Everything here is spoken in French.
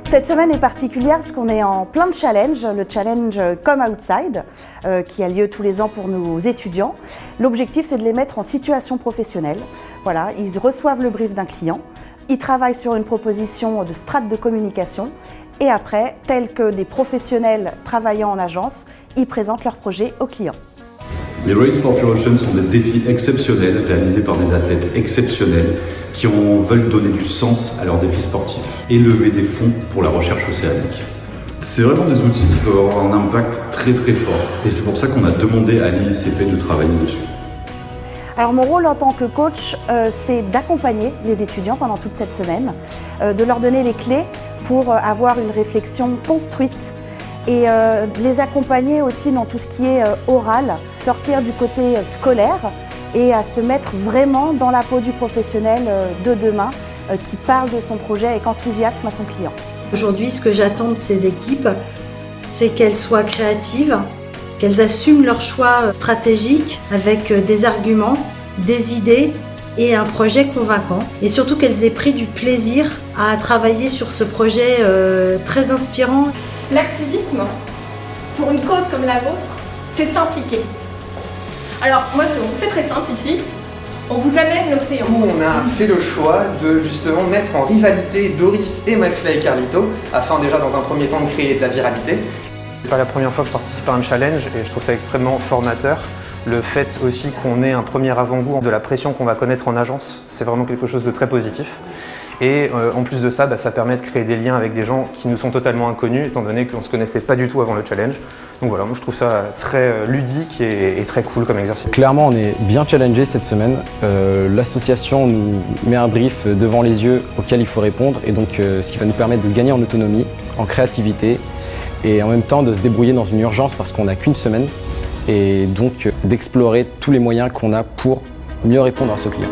Cette semaine est particulière parce qu'on est en plein de challenge, le challenge Come Outside, qui a lieu tous les ans pour nos étudiants. L'objectif, c'est de les mettre en situation professionnelle. Voilà, ils reçoivent le brief d'un client, ils travaillent sur une proposition de strate de communication et après, tels que des professionnels travaillant en agence, ils présentent leur projet aux clients. Les Race for Pure Ocean sont des défis exceptionnels réalisés par des athlètes exceptionnels qui veulent donner du sens à leurs défis sportifs et lever des fonds pour la recherche océanique. C'est vraiment des outils qui peuvent avoir un impact très très fort et c'est pour ça qu'on a demandé à l'IICP de travailler dessus. Alors mon rôle en tant que coach, c'est d'accompagner les étudiants pendant toute cette semaine, de leur donner les clés pour avoir une réflexion construite et les accompagner aussi dans tout ce qui est oral, sortir du côté scolaire et à se mettre vraiment dans la peau du professionnel de demain qui parle de son projet avec enthousiasme à son client. Aujourd'hui, ce que j'attends de ces équipes, c'est qu'elles soient créatives, qu'elles assument leurs choix stratégiques avec des arguments, des idées et un projet convaincant. Et surtout qu'elles aient pris du plaisir à travailler sur ce projet très inspirant. L'activisme, pour une cause comme la vôtre, c'est s'impliquer. Alors moi, on fait très simple ici, on vous amène l'océan. On a fait le choix de justement mettre en rivalité Doris et McFly et Carlito, afin déjà dans un premier temps de créer de la viralité. C'est pas la première fois que je participe à un challenge et je trouve ça extrêmement formateur. Le fait aussi qu'on ait un premier avant-goût de la pression qu'on va connaître en agence, c'est vraiment quelque chose de très positif. Et en plus de ça, ça permet de créer des liens avec des gens qui nous sont totalement inconnus, étant donné qu'on ne se connaissait pas du tout avant le challenge. Donc voilà, moi je trouve ça très ludique et très cool comme exercice. Clairement, on est bien challengé cette semaine. L'association nous met un brief devant les yeux auquel il faut répondre, et donc ce qui va nous permettre de gagner en autonomie, en créativité, et en même temps de se débrouiller dans une urgence parce qu'on n'a qu'une semaine, et donc d'explorer tous les moyens qu'on a pour mieux répondre à ce client.